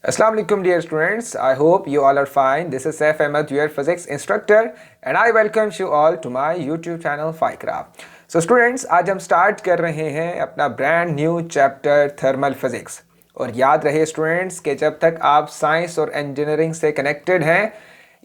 Assalamu alaikum dear students. I hope you all are fine. This is Saif Ahmed, your physics instructor and I welcome you all to my YouTube channel Fikra. So students, आज हम start कर रहे हैं अपना brand new chapter thermal physics. और याद रहे students कि जब तक आप साइंस और इंजीनियरिंग से कनेक्टेड हैं,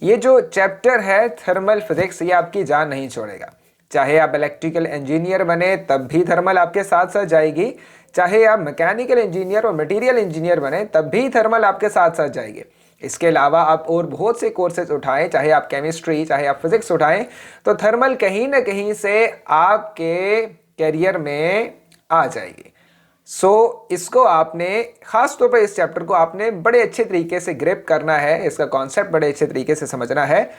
ये जो चैप्टर है थर्मल फिजिक्स ये आपकी जान नहीं छोड़ेगा। चाहे आप इलेक्ट्रिकल इंजीनियर बने तब भी थर्मल आपके साथ साथ जाएगी, चाहे आप मैकेनिकल इंजीनियर और मटेरियल इंजीनियर बने तब भी थर्मल आपके साथ साथ जाएगी। इसके अलावा आप और बहुत से कोर्सेज उठाएं, चाहे आप केमिस्ट्री चाहे आप फिजिक्स उठाएं, तो थर्मल कहीं ना कहीं से आपके करियर में आ जाएगी। इसको आपने खास तौर पर इस चैप्टर को आपने बड़े अच्छे तरीके से ग्रिप करना है, इसका कॉन्सेप्ट बड़े अच्छे तरीके से समझना है।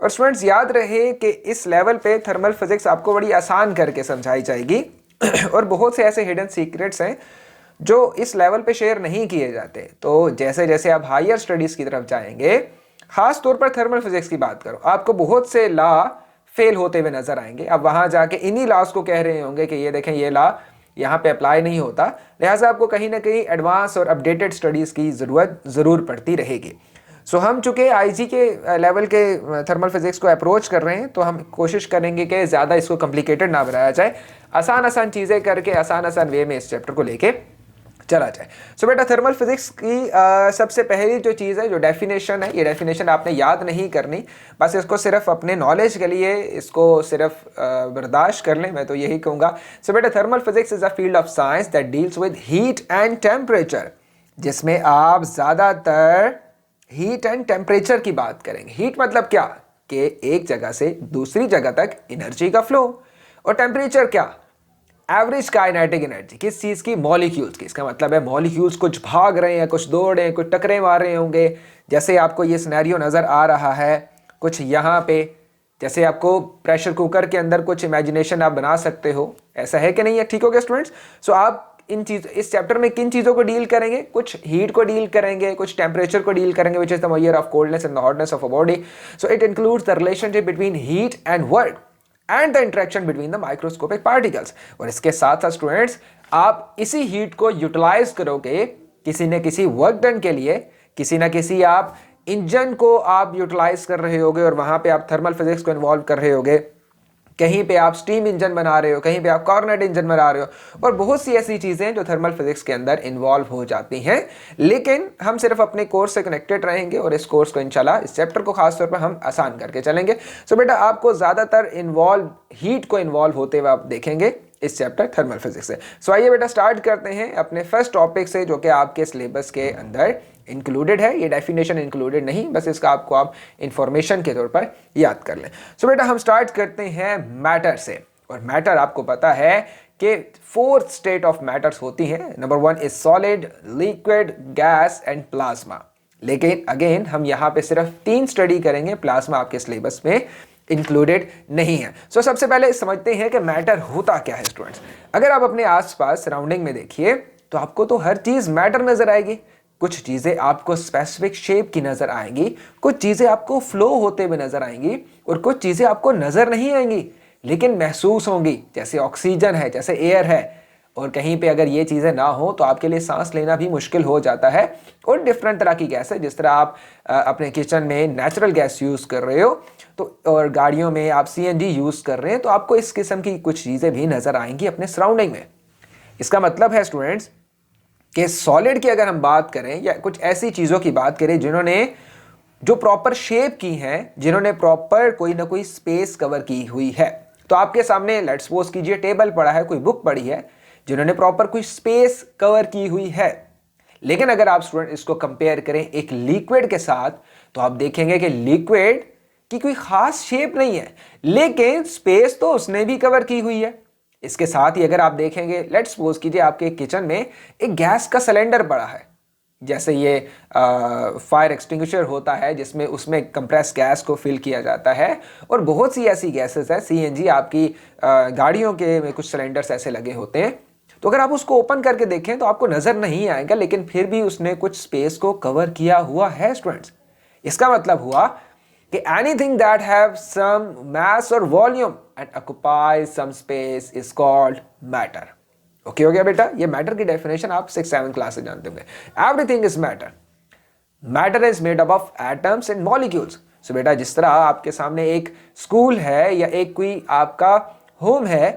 और स्टूडेंट्स याद रहे कि इस लेवल पे थर्मल फिजिक्स आपको बड़ी आसान करके समझाई जाएगी और बहुत से ऐसे हिडन सीक्रेट्स हैं जो इस लेवल पे शेयर नहीं किए जाते। तो जैसे जैसे आप हायर स्टडीज़ की तरफ जाएंगे, ख़ास तौर पर थर्मल फिजिक्स की बात करो, आपको बहुत से लॉ फेल होते हुए नजर आएंगे। अब वहाँ जाके इन्हीं लॉज को कह रहे होंगे कि ये देखें ये लॉ यहाँ पे अप्लाई नहीं होता, लिहाजा आपको कहीं ना कहीं एडवांस और अपडेटेड स्टडीज़ की ज़रूरत ज़रूर पड़ती रहेगी। हम चूँकि आईजी के लेवल के थर्मल फिजिक्स को अप्रोच कर रहे हैं, तो हम कोशिश करेंगे कि ज़्यादा इसको कॉम्प्लिकेटेड ना बनाया जाए, आसान आसान चीज़ें करके आसान आसान वे में इस चैप्टर को लेके चला जाए। बेटा थर्मल फिजिक्स की सबसे पहली जो चीज़ है, जो डेफिनेशन है, ये डेफिनेशन आपने याद नहीं करनी, बस इसको सिर्फ अपने नॉलेज के लिए इसको सिर्फ बर्दाश्त कर लें, मैं तो यही कहूँगा। बेटा thermal physics is a field of science that deals with heat and temperature, जिसमें आप ज़्यादातर हीट एंड टेम्परेचर की बात करेंगे। हीट मतलब क्या कि एक जगह से दूसरी जगह तक एनर्जी का फ्लो, और टेम्परेचर क्या, एवरेज काइनेटिक एनर्जी, किस चीज़ की, मॉलिक्यूल्स की। इसका मतलब है मॉलिक्यूल्स कुछ भाग रहे हैं, कुछ दौड़ रहे हैं, कुछ टकरे मार रहे होंगे। जैसे आपको ये सिनेरियो नज़र आ रहा है कुछ यहाँ पे, जैसे आपको प्रेशर कुकर के अंदर कुछ इमेजिनेशन आप बना सकते हो, ऐसा है कि नहीं है? ठीक हो गया स्टूडेंट्स। आप इस चैप्टर में किन चीज़ों को डील करेंगे, कुछ हीट को डील करेंगे, कुछ टेम्परेचर को डील करेंगे, which is the measure of coldness and the hotness of a body. It includes the relationship between heat and work and the interaction between the microscopic particles. और इसके साथ साथ students आप इसी हीट को utilise करोगे किसी न किसी वर्क डन के लिए, किसी न किसी आप इंजन को आप यूटिलाइज कर रहे होगे और वहां पे आप थर्मल फिजिक्स को इन्वॉल्व कर रहे होगे। कहीं पे आप स्टीम इंजन बना रहे हो, कहीं पे आप कॉर्नेट इंजन बना रहे हो, और बहुत सी ऐसी चीज़ें जो थर्मल फिजिक्स के अंदर इन्वॉल्व हो जाती हैं। लेकिन हम सिर्फ अपने कोर्स से कनेक्टेड रहेंगे और इस कोर्स को इंशाल्लाह इस चैप्टर को खास तौर पर हम आसान करके चलेंगे। बेटा आपको ज़्यादातर हीट को इन्वॉल्व होते हुए आप देखेंगे इस चैप्टर थर्मल फिजिक्स से। आइए बेटा स्टार्ट करते हैं अपने फर्स्ट टॉपिक से, जो कि आपके सिलेबस के अंदर इंक्लूडेड है। ये डेफिनेशन इंक्लूडेड नहीं, बस इसका आपको आप इंफॉर्मेशन के तौर पर याद कर लें। बेटा हम स्टार्ट करते हैं मैटर से। और मैटर आपको पता है कि 4 स्टेट ऑफ मैटर्स होती हैं। Number 1 is solid, liquid, gas and plasma. लेकिन अगेन हम यहाँ पे सिर्फ 3 स्टडी करेंगे, प्लाज्मा आपके सिलेबस में इंक्लूडेड नहीं है। सबसे पहले समझते हैं कि मैटर होता क्या है स्टूडेंट्स। अगर आप अपने आसपास सराउंडिंग में देखिए तो आपको तो हर चीज़ मैटर नज़र आएगी। कुछ चीज़ें आपको स्पेसिफिक शेप की नज़र आएंगी, कुछ चीज़ें आपको फ्लो होते हुए नज़र आएंगी, और कुछ चीज़ें आपको नज़र नहीं आएंगी लेकिन महसूस होंगी, जैसे ऑक्सीजन है, जैसे एयर है। और कहीं पे अगर ये चीज़ें ना हो तो आपके लिए सांस लेना भी मुश्किल हो जाता है। और डिफरेंट तरह की गैस है, जिस तरह आप अपने किचन में नेचुरल गैस यूज़ कर रहे हो, तो और गाड़ियों में आप सीएनजी यूज़ कर रहे हैं, तो आपको इस किस्म की कुछ चीज़ें भी नज़र आएंगी अपने सराउंडिंग में। इसका मतलब है स्टूडेंट्स कि सॉलिड की अगर हम बात करें या कुछ ऐसी चीज़ों की बात करें जिन्होंने जो प्रॉपर शेप की हैं, जिन्होंने प्रॉपर कोई ना कोई स्पेस कवर की हुई है। तो आपके सामने लेट्स सपोज कीजिए टेबल पड़ा है, कोई बुक पड़ी है जिन्होंने प्रॉपर कोई स्पेस कवर की हुई है। लेकिन अगर आप स्टूडेंट इसको कंपेयर करें एक लिक्विड के साथ, तो आप देखेंगे कि लिक्विड की कोई खास शेप नहीं है लेकिन स्पेस तो उसने भी कवर की हुई है। इसके साथ ही अगर आप देखेंगे, लेट्स सपोज कीजिए आपके किचन में एक गैस का सिलेंडर पड़ा है, जैसे ये फायर एक्सटिंग्विशर होता है जिसमें उसमें कंप्रेस गैस को फिल किया जाता है, और बहुत सी ऐसी गैसेस है, सीएनजी आपकी गाड़ियों के में कुछ सिलेंडर्स ऐसे लगे होते हैं। तो अगर आप उसको ओपन करके देखें तो आपको नज़र नहीं आएगा, लेकिन फिर भी उसने कुछ स्पेस को कवर किया हुआ है स्टूडेंट्स। इसका मतलब हुआ कि anything that have some mass or volume and occupies some space is called matter. Okay हो गया बेटा, ये मैटर की डेफिनेशन आप 6-7 क्लास से जानते होंगे। Everything is matter. Matter is made up of atoms and molecules. So बेटा जिस तरह आपके सामने एक स्कूल है या एक कोई आपका होम है,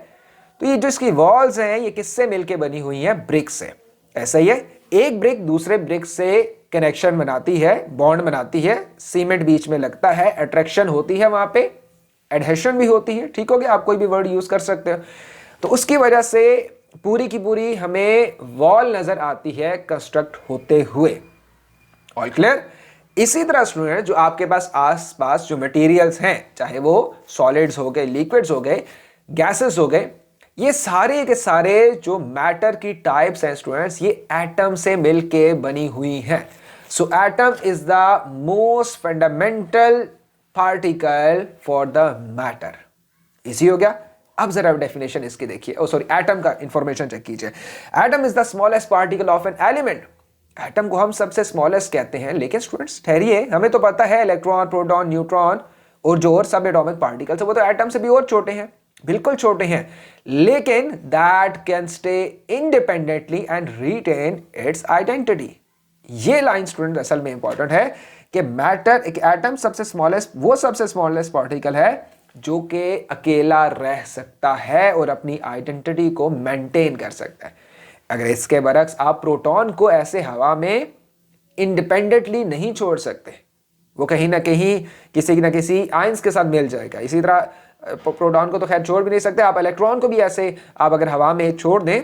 तो ये जो इसकी वॉल्स हैं ये किससे मिलके बनी हुई हैं? ब्रिक से। ऐसा ही है, एक ब्रिक दूसरे ब्रिक से कनेक्शन बनाती है, बॉन्ड बनाती है, सीमेंट बीच में लगता है, अट्रैक्शन होती है, वहां पे एडहेशन भी होती है। ठीक हो गया, आप कोई भी वर्ड यूज कर सकते हो। तो उसकी वजह से पूरी की पूरी हमें वॉल नजर आती है कंस्ट्रक्ट होते हुए। All clear? इसी तरह स्टूडेंट जो आपके पास आसपास जो मटेरियल्स हैं, चाहे वो सॉलिड्स हो गए, लिक्विड्स हो गए, गैसेस हो गए, ये सारे के सारे जो मैटर की टाइप्स हैं स्टूडेंट्स, ये एटम से मिलके बनी हुई हैं। So atom is the most fundamental particle for the matter. Easy हो गया? अब जरा डेफिनेशन इसकी देखिए, ओ सॉरी, एटम का इंफॉर्मेशन चेक कीजिए। Atom is the smallest particle of an element. Atom को हम सबसे स्मॉलेस्ट कहते हैं, लेकिन स्टूडेंट्स ठहरिए, हमें तो पता है इलेक्ट्रॉन, प्रोटॉन, न्यूट्रॉन और जो और सब एटॉमिक पार्टिकल्स है वो तो एटम से भी और छोटे हैं, बिल्कुल छोटे हैं, लेकिन that can stay independently and retain its identity. ये लाइन स्टूडेंट असल में इंपॉर्टेंट है कि मैटर, एक एटम सबसे स्मॉलेस्ट, वो सबसे स्मॉलेस्ट पार्टिकल है जो कि अकेला रह सकता है और अपनी आइडेंटिटी को मेंटेन कर सकता है। अगर इसके बरक्स आप प्रोटॉन को ऐसे हवा में इंडिपेंडेंटली नहीं छोड़ सकते, वो कहीं ना कहीं किसी न किसी आयंस के साथ मिल जाएगा। इसी तरह प्रोटॉन को तो खैर छोड़ भी नहीं सकते, आप इलेक्ट्रॉन को भी ऐसे आप अगर हवा में छोड़ दें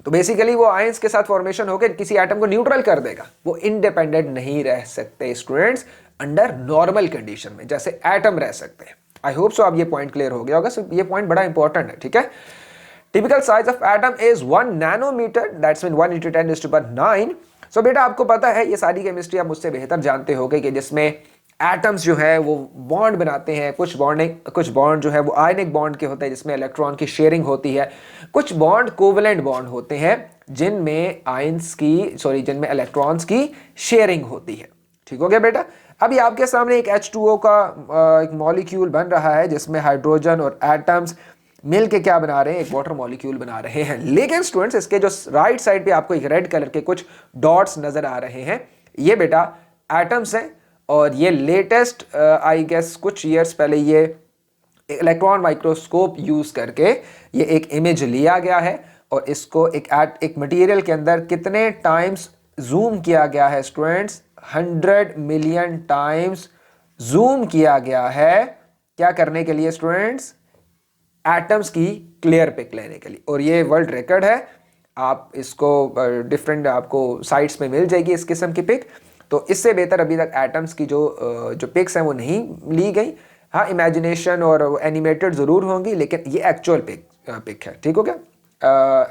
तो बेसिकली वो आयंस के साथ फॉर्मेशन होकर किसी एटम को न्यूट्रल कर देगा। वो इंडिपेंडेंट नहीं रह सकते स्टूडेंट्स अंडर नॉर्मल कंडीशन में, जैसे एटम रह सकते हैं। आई होप सो अब ये पॉइंट क्लियर हो गया होगा। सो ये पॉइंट बड़ा इंपॉर्टेंट है, ठीक है। Typical size of atom is 1 nanometre, that's mean 1 × 10⁹. So बेटा आपको पता है, ये सारी केमिस्ट्री आप मुझसे बेहतर जानते होगे कि जिसमें एटम्स जो है वो बॉन्ड बनाते हैं। कुछ बॉन्ड जो है वो आयनिक बॉन्ड के होते हैं जिसमें इलेक्ट्रॉन की शेयरिंग होती है। कुछ बॉन्ड कोवेलेंट बॉन्ड होते हैं जिनमें जिनमें इलेक्ट्रॉन्स की शेयरिंग होती है। ठीक हो गया बेटा? अभी आपके सामने एक H2O का एक मॉलिक्यूल बन रहा है जिसमें हाइड्रोजन और एटम्स मिलके क्या बना रहे हैं? एक वाटर मॉलिक्यूल बना रहे हैं। लेकिन स्टूडेंट्स इसके जो राइट साइड पे आपको एक रेड कलर के कुछ डॉट्स नजर आ रहे हैं, ये बेटा एटम्स हैं। और ये लेटेस्ट आई गेस कुछ ईयर्स पहले ये इलेक्ट्रॉन माइक्रोस्कोप यूज करके ये एक इमेज लिया गया है और इसको एक मटेरियल के अंदर कितने टाइम्स जूम किया गया है स्टूडेंट्स? 100 मिलियन टाइम्स जूम किया गया है। क्या करने के लिए स्टूडेंट्स? एटम्स की क्लियर पिक लेने के लिए। और ये वर्ल्ड रिकॉर्ड है, आप इसको डिफरेंट आपको साइट्स पे मिल जाएगी इस किस्म की पिक। तो इससे बेहतर अभी तक एटम्स की जो पिक्स हैं वो नहीं ली गई। हाँ, इमेजिनेशन और एनिमेटेड ज़रूर होंगी, लेकिन ये एक्चुअल पिक है। ठीक हो गया?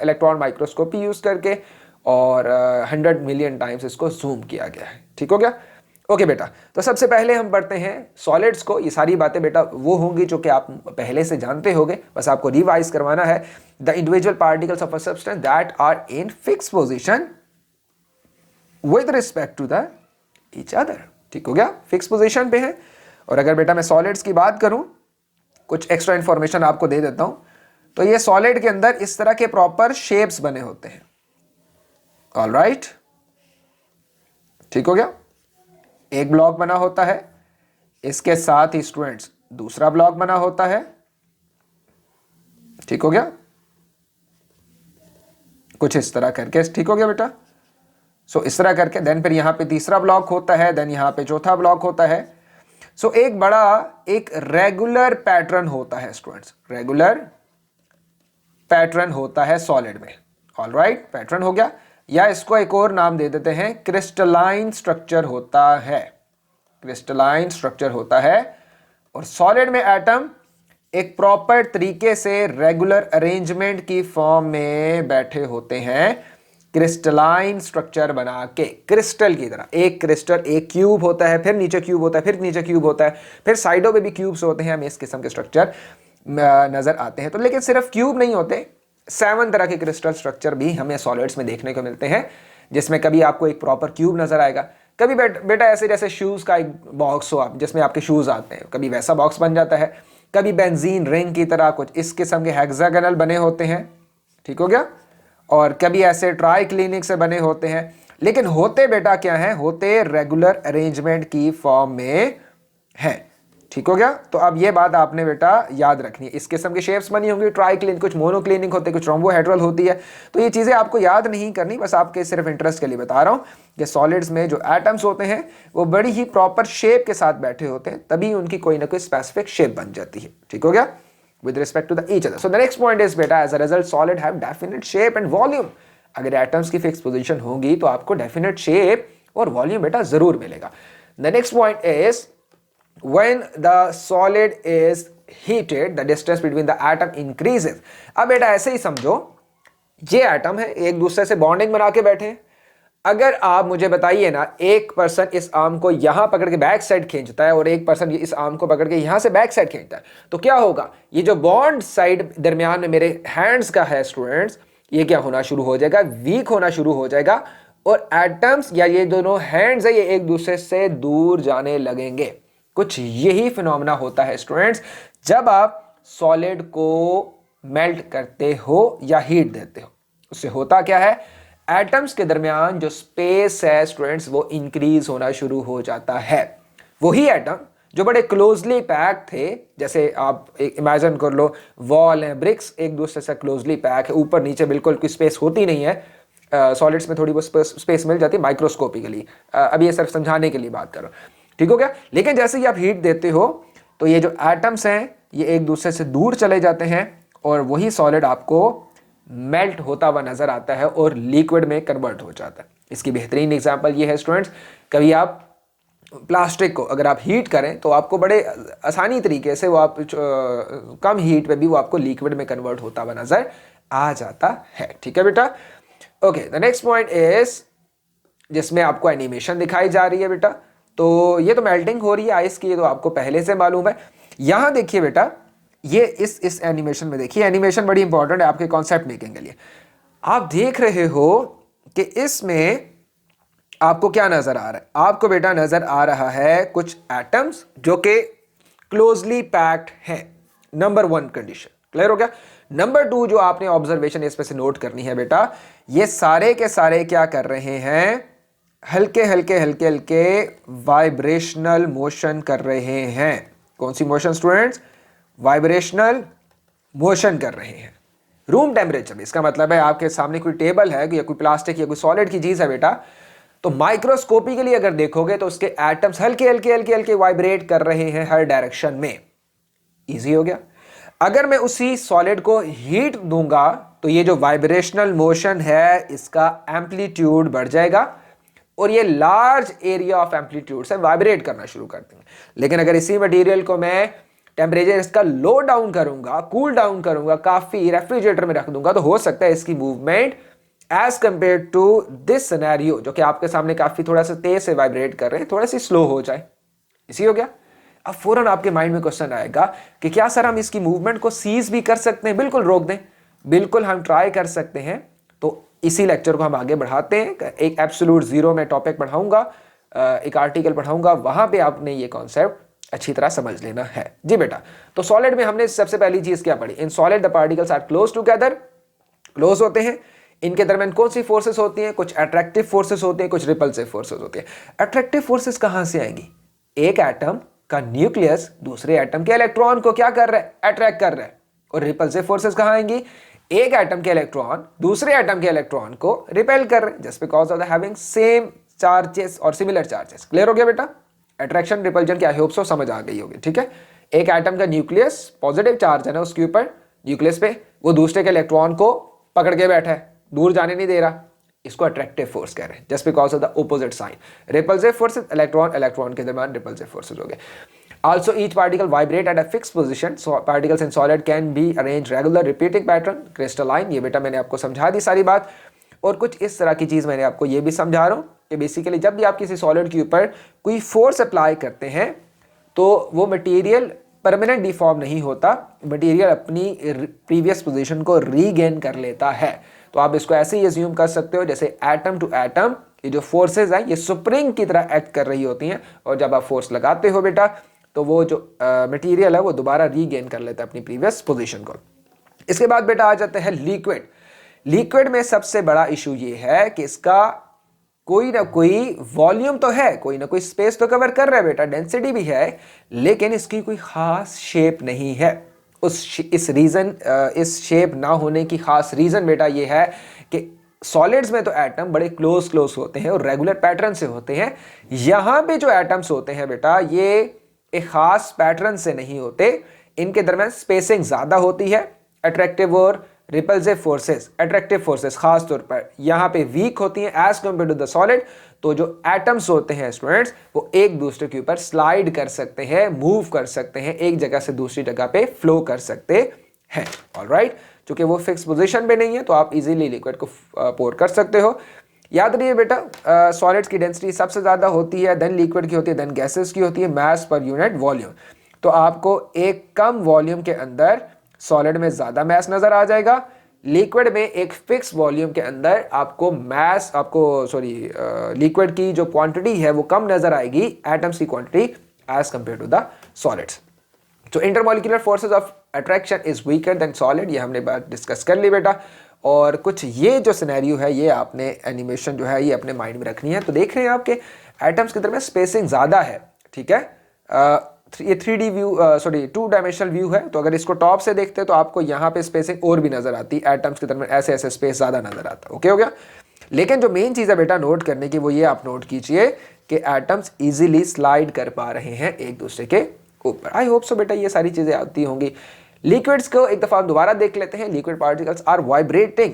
इलेक्ट्रॉन माइक्रोस्कोपी यूज़ करके और 100 मिलियन टाइम्स इसको जूम किया गया है। ठीक हो गया? ओके बेटा, तो सबसे पहले हम पढ़ते हैं सॉलिड्स को। ये सारी बातें बेटा वो होंगी जो कि आप पहले से जानते होंगे, बस आपको रिवाइज करवाना है। The individual particles of a substance that are in fix position with respect to the each other. ठीक हो गया? फिक्स पोजिशन पे है। और अगर बेटा मैं सॉलिड्स की बात करूं, कुछ एक्स्ट्रा इंफॉर्मेशन आपको दे देता हूं। तो ये सॉलिड के अंदर इस तरह के प्रॉपर शेप्स बने होते हैं। ऑलराइट, ठीक हो गया? एक ब्लॉक बना होता है, इसके साथ ही स्टूडेंट्स दूसरा ब्लॉक बना होता है। ठीक हो गया? कुछ इस तरह करके, ठीक हो गया बेटा? सो इस तरह करके देन फिर यहां पे तीसरा ब्लॉक होता है, देन यहां पे चौथा ब्लॉक होता है। सो एक बड़ा एक रेगुलर पैटर्न होता है स्टूडेंट्स, रेगुलर पैटर्न होता है सॉलिड में। ऑलराइट, पैटर्न हो गया, या इसको एक और नाम दे देते हैं, क्रिस्टलाइन स्ट्रक्चर होता है। क्रिस्टलाइन स्ट्रक्चर होता है। और सॉलिड में एटम एक प्रॉपर तरीके से रेगुलर अरेंजमेंट की फॉर्म में बैठे होते हैं, क्रिस्टलाइन स्ट्रक्चर बना के, क्रिस्टल की तरह। एक क्रिस्टल, एक क्यूब होता है, फिर नीचे क्यूब होता है, फिर नीचे क्यूब होता है, फिर साइडों पे भी क्यूब्स होते हैं। हमें इस किस्म के स्ट्रक्चर नजर आते हैं। तो लेकिन सिर्फ क्यूब नहीं होते, 7 तरह के क्रिस्टल स्ट्रक्चर भी हमें सॉलिड्स में देखने को मिलते हैं, जिसमें कभी आपको एक प्रॉपर क्यूब नजर आएगा, कभी बेटा ऐसे जैसे शूज का एक बॉक्स हो आप, जिसमें आपके शूज आते हैं, कभी वैसा बॉक्स बन जाता है, कभी बेंजीन रिंग की तरह कुछ इस किस्म के हेक्सागोनल बने होते हैं। ठीक हो गया? और कभी ऐसे ट्राई क्लिनिक से बने होते हैं। लेकिन होते बेटा क्या है, होते रेगुलर अरेंजमेंट की फॉर्म में है। ठीक हो गया। तो अब ये बात आपने बेटा याद रखनी है। इस किस्म की शेप्स बनी होंगी, ट्राइक्लिन, कुछ मोनोक्लिनिक होते, कुछ रोम्बोहेड्रल होती है। तो ये चीजें आपको याद नहीं करनी, बस आपके सिर्फ इंटरेस्ट के लिए बता रहा हूं कि सॉलिड्स में जो एटम्स होते हैं वो बड़ी ही प्रॉपर शेप के साथ बैठे होते हैं, तभी उनकी कोई ना कोई स्पेसिफिक शेप बन जाती है। ठीक हो गया, with respect to the each other. So the next point is बेटा, as a result solid have definite shape and volume. अगर एटम्स की फिक्स पोजीशन होगी तो आपको डेफिनेट शेप और वॉल्यूम बेटा जरूर मिलेगा। The next point is when the solid is heated the distance between the atom increases. अब बेटा ऐसे ही समझो, ये एटम है, एक दूसरे से बॉन्डिंग बना के बैठे हैं। अगर आप मुझे बताइए ना, एक पर्सन इस आर्म को यहां पकड़ के बैक साइड खींचता है और एक पर्सन इस आर्म को पकड़ के यहां से बैक साइड खींचता है, तो क्या होगा? ये जो बॉन्ड साइड दरमियान में मेरे हैंड्स का है स्टूडेंट्स, ये क्या होना शुरू हो जाएगा? वीक होना शुरू हो जाएगा और एटम्स या ये दोनों हैंड्स है ये एक दूसरे से दूर जाने लगेंगे। कुछ यही फिनोमेना होता है स्टूडेंट्स जब आप सॉलिड को मेल्ट करते हो या हीट देते हो। उससे होता क्या है? एटम्स के दरमियान जो स्पेस है स्टूडेंट्स वो इंक्रीज होना शुरू हो जाता है। वही एटम जो बड़े क्लोजली पैक थे, जैसे आप इमेजिन कर लो वॉल है, ब्रिक्स एक दूसरे से क्लोजली पैक है, ऊपर नीचे बिल्कुल कोई स्पेस होती नहीं है। सॉलिड्स में थोड़ी बहुत स्पेस मिल जाती है माइक्रोस्कोपिकली, अभी ये सिर्फ समझाने के लिए बात करो। ठीक हो गया। लेकिन जैसे ही आप हीट देते हो तो ये जो एटम्स हैं ये एक दूसरे से दूर चले जाते हैं और वही सॉलिड आपको मेल्ट होता हुआ नजर आता है और लिक्विड में कन्वर्ट हो जाता है। इसकी बेहतरीन एग्जांपल ये है स्टूडेंट्स, कभी आप प्लास्टिक को अगर आप हीट करें तो आपको बड़े आसानी तरीके से वो आप कम हीट पे भी वो आपको लिक्विड में कन्वर्ट होता हुआ नजर आ जाता है। ठीक है बेटा। Okay, the next point is जिसमें आपको एनिमेशन दिखाई जा रही है बेटा। तो ये तो मेल्टिंग हो रही है आइस की, ये तो आपको पहले से मालूम है। यहां देखिए बेटा, ये इस एनिमेशन में देखिए, एनिमेशन बड़ी इंपॉर्टेंट है आपके कॉन्सेप्ट मेकिंग के लिए। आप देख रहे हो कि इसमें आपको क्या नजर आ रहा है? आपको बेटा नजर आ रहा है कुछ एटम्स जो कि क्लोजली पैक्ड हैं। नंबर 1 कंडीशन क्लियर हो गया। नंबर 2 जो आपने ऑब्जर्वेशन इस पे से नोट करनी है बेटा, ये सारे के सारे क्या कर रहे हैं? हल्के हल्के हल्के हल्के वाइब्रेशनल मोशन कर रहे हैं। कौन सी मोशन स्टूडेंट्स? वाइब्रेशनल मोशन कर रहे हैं रूम टेम्परेचर। इसका मतलब है आपके सामने कोई टेबल है या कोई प्लास्टिक या कोई सॉलिड की चीज है बेटा, तो माइक्रोस्कोपी के लिए अगर देखोगे तो उसके एटम्स हल्के हल्के हल्के हल्के वाइब्रेट कर रहे हैं हर डायरेक्शन में। इजी हो गया। अगर मैं उसी सॉलिड को हीट दूंगा तो ये जो वाइब्रेशनल मोशन है इसका एम्पलीट्यूड बढ़ जाएगा और ये लार्ज एरिया ऑफ एम्पलीट्यूड से वाइब्रेट करना शुरू कर देंगे। लेकिन अगर इसी मटेरियल को मैं टेम्परेचर इसका लो डाउन करूंगा, कूल डाउन करूंगा, काफी रेफ्रिजरेटर में रख दूंगा, तो हो सकता है इसकी movement as compare to this scenario जो कि आपके सामने काफी थोड़ा सा तेज से वाइब्रेट कर रहे हैं, थोड़ा सी स्लो हो जाए। इसी हो गया। अब फौरन आपके माइंड में क्वेश्चन आएगा कि क्या सर हम इसकी मूवमेंट को सीज भी कर सकते हैं? बिल्कुल रोक दें, बिल्कुल हम ट्राई कर सकते हैं। तो इसी लेक्चर को हम आगे बढ़ाते हैं। एक एब्सोल्यूट जीरो में टॉपिक पढ़ाऊंगा, एक आर्टिकल पढ़ाऊंगा, वहां पे आपने ये कॉन्सेप्ट अच्छी तरह समझ लेना है। जी बेटा, तो सॉलिड में हमने सबसे पहली चीज क्या पढ़ी? In solid the particles are close together, close होते हैं। इनके दरमियान कौन सी फोर्सेस होती हैं? कुछ अट्रैक्टिव फोर्सेस होते हैं, कुछ रिपल्सिव फोर्सेस होती हैं। अट्रैक्टिव फोर्सेस कहां से आएंगी? एक एटम का न्यूक्लियस दूसरे एटम के इलेक्ट्रॉन को क्या कर रहा है? अट्रैक्ट कर रहा है। और रिपल्सिव फोर्सेस कहां आएंगी? एक एटम के इलेक्ट्रॉन दूसरे एटम के इलेक्ट्रॉन को रिपेल कर रहे हैं just because of the having same charges और सिमिलर चार्जेस। क्लियर हो गया बेटा? अट्रैक्शन रिपल्जन की आई होप सो समझ आ गई होगी। ठीक है। एक एटम का न्यूक्लियस पॉजिटिव चार्ज है ना उसके ऊपर, न्यूक्लियस पे, वो दूसरे के इलेक्ट्रॉन को पकड़ के बैठा है, दूर जाने नहीं दे रहा। इसको अट्रैक्टिव फोर्स कह रहे हैं just because of the opposite sign. Repulsive forces electron electron के दरमियान रिपल्सिव फोर्सेस हो गए। Also, each particle vibrate at a fixed position. So particles in solid can be arranged regular repeating pattern, crystalline. ये बेटा मैंने आपको समझा दी सारी बात। और कुछ इस तरह की चीज मैंने आपको ये भी समझा रहा हूँ कि बेसिकली जब भी आप किसी सॉलिड के ऊपर कोई फोर्स अप्लाई करते हैं तो वो मटेरियल परमानेंट डिफॉर्म नहीं होता, मटेरियल अपनी प्रीवियस पोजीशन को रीगेन कर लेता है। तो आप इसको ऐसे ही अज्यूम कर सकते हो जैसे एटम टू एटम ये जो फोर्सेज हैं ये स्प्रिंग की तरह एक्ट कर रही होती हैं, और जब आप फोर्स लगाते हो बेटा तो वो जो मटेरियल है वो दोबारा रीगेन कर लेता है अपनी प्रीवियस पोजीशन को। इसके बाद बेटा आ जाते हैं लिक्विड। लिक्विड में सबसे बड़ा इशू ये है कि इसका कोई ना कोई वॉल्यूम तो है, कोई ना कोई स्पेस तो कवर कर रहा है बेटा, डेंसिटी भी है, लेकिन इसकी कोई खास शेप नहीं है। इस शेप ना होने की खास रीजन बेटा ये है कि सॉलिड्स में तो एटम बड़े क्लोज क्लोज होते हैं और रेगुलर पैटर्न से होते हैं। यहां पे जो एटम्स होते हैं बेटा ये एक खास पैटर्न से नहीं होते, इनके दरमियान स्पेसिंग ज्यादा होती है। अट्रैक्टिव और रिपल्सिव फोर्सेस, अट्रैक्टिव फोर्सेस खास तौर पर यहां पे वीक होती हैं as compare to the solid. तो जो एटम्स होते हैं स्टूडेंट्स वो एक दूसरे के ऊपर स्लाइड कर सकते हैं, मूव कर सकते हैं, एक जगह से दूसरी जगह पे फ्लो कर सकते हैं। ऑलराइट, क्योंकि वो फिक्स पोजीशन पे नहीं है तो आप इजीली लिक्विड को पोर कर सकते हो। याद रखिए बेटा, सॉलिड्स की डेंसिटी सबसे ज्यादा होती है, देन लिक्विड की होती है, देन गैसेस की होती है, मास पर यूनिट वॉल्यूम। तो आपको एक कम वॉल्यूम के अंदर सॉलिड में ज्यादा मास नजर आ जाएगा, लिक्विड में एक फिक्स वॉल्यूम के अंदर लिक्विड की जो क्वांटिटी है वो कम नजर आएगी, एटम्स की quantity as compare to the solids. तो intermolecular forces of attraction is weaker than solid, ये हमने बात डिस्कस कर ली बेटा। और कुछ ये जो सिनेरियो है ये आपने एनिमेशन जो है ये अपने माइंड में रखनी है। तो देख रहे हैं आपके एटम्स के दरमियान स्पेसिंग ज्यादा है, ठीक है। ये 3D view, sorry 2 dimensional view है। तो अगर इसको टॉप से देखते हैं तो आपको यहाँ पे स्पेसिंग और भी नजर आती है, एटम्स के दरमियान ऐसे ऐसे स्पेस ज्यादा नजर आता है। ओके हो गया। लेकिन जो मेन चीज है बेटा नोट करने की वो ये आप नोट कीजिए कि एटम्स इजीली स्लाइड कर पा रहे हैं एक दूसरे के ऊपर। आई होप सो बेटा ये सारी चीजें आती होंगी। लिक्विड्स को एक दफा दोबारा देख लेते हैं। Liquid particles are vibrating,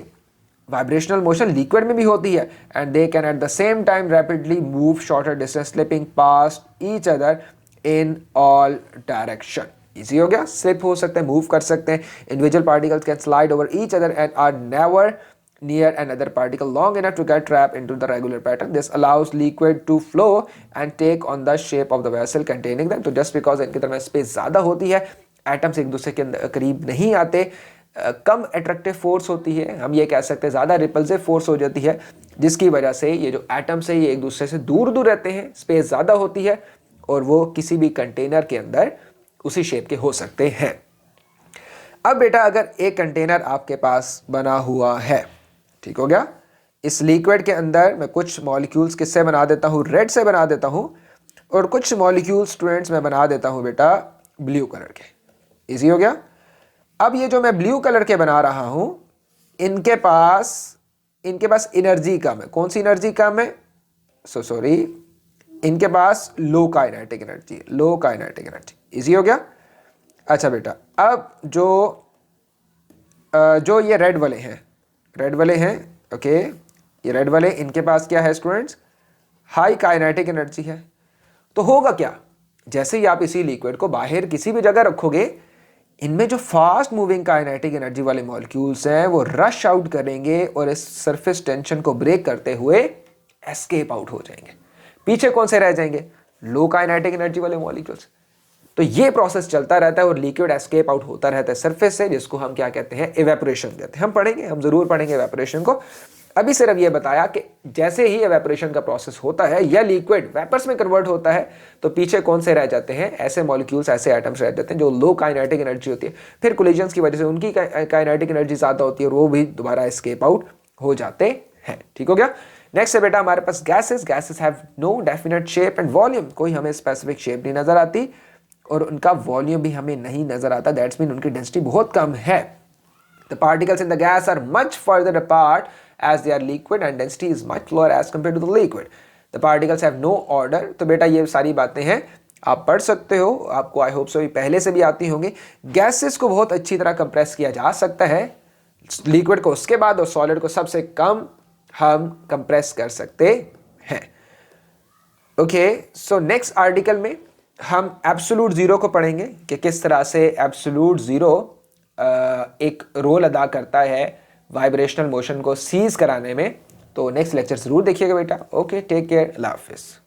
vibrational motion liquid में भी होती है, and they can at the same time rapidly move shorter distance slipping past each other in all direction. Easy हो गया, स्लिप हो सकते हैं, मूव कर सकते हैं। Individual particles can slide over each other and are never near another particle long enough to get trapped into the regular pattern. This allows liquid to flow and take on the shape of the vessel containing them. तो just because इनके दरमियान space ज़्यादा होती है, atoms एक दूसरे के करीब नहीं आते, कम अट्रैक्टिव फोर्स होती है, हम ये कह सकते हैं ज़्यादा रिपल्सिव फोर्स हो जाती है, जिसकी वजह से ये जो एटम्स है ये एक दूसरे से दूर दूर रहते हैं, स्पेस ज़्यादा होती है और वो किसी भी कंटेनर के अंदर उसी शेप के हो सकते हैं। अब बेटा अगर एक कंटेनर आपके पास बना हुआ है, ठीक हो गया, इस लिक्विड के अंदर मैं कुछ मॉलिक्यूल्स किससे बना देता हूँ, रेड से बना देता हूँ, और कुछ मॉलिक्यूल स्टूडेंट्स मैं बना देता हूँ बेटा ब्लू कलर के। इजी हो गया। अब ये जो मैं ब्लू कलर के बना रहा हूँ इनके पास एनर्जी कम है। कौन सी एनर्जी कम है? सॉरी, इनके पास लो काइनेटिक एनर्जी, लो काइनेटिक एनर्जी। इजी हो गया। अच्छा बेटा अब जो ये रेड वाले हैं, ओके, ये रेड वाले इनके पास क्या है स्टूडेंट्स? हाई काइनेटिक एनर्जी है। तो होगा क्या, जैसे ही आप इसी लिक्विड को बाहर किसी भी जगह रखोगे, इनमें जो फास्ट मूविंग काइनेटिक एनर्जी वाले मॉलिक्यूल्स हैं वो रश आउट करेंगे और इस सरफेस टेंशन को ब्रेक करते हुए एस्केप आउट हो जाएंगे। पीछे कौन से रह जाएंगे? लो काइनेटिक एनर्जी वाले मॉलिक्यूल्स। तो ये प्रोसेस चलता रहता है और लिक्विड एस्केप आउट होता रहता है सरफेस से, जिसको हम क्या कहते हैं? इवेपोरेशन कहते हैं। हम जरूर पढ़ेंगे इवेपोरेशन को। अभी सिर्फ ये बताया कि जैसे ही इवेपोरेशन का प्रोसेस होता है या लिक्विड वेपर्स में कन्वर्ट होता है तो पीछे कौन से रह जाते हैं? ऐसे मॉलिक्यूल्स, ऐसे एटम्स रह जाते हैं जो लो काइनेटिक एनर्जी होती है। फिर कोलिजन्स की वजह से उनकी काइनेटिक एनर्जी ज्यादा होती है और वो भी दोबारा एस्केप आउट हो जाते हैं। ठीक हो गया। नेक्स्ट है बेटा हमारे पास gases have no definite shape and volume. कोई हमें स्पेसिफिक शेप नहीं नजर आती और उनका वॉल्यूम भी हमें नहीं नजर आता। दैट्स मीन उनकी डेंसिटी बहुत कम है। The particles in the gas are much further apart as they are liquid and density is much lower as compared to the liquid. The particles have no order. तो बेटा ये सारी बातें हैं, आप पढ़ सकते हो, आपको आई होप सो पहले से भी आती होंगी। गैसेस को बहुत अच्छी तरह कंप्रेस किया जा सकता है, लिक्विड को उसके बाद और सॉलिड को सबसे कम हम कंप्रेस कर सकते हैं। ओके, सो नेक्स्ट आर्टिकल में हम एब्सोल्यूट जीरो को पढ़ेंगे कि किस तरह से एब्सोल्यूट जीरो एक रोल अदा करता है वाइब्रेशनल मोशन को सीज कराने में। तो नेक्स्ट लेक्चर जरूर देखिएगा बेटा। ओके, टेक केयर, अल्लाह हाफिज़।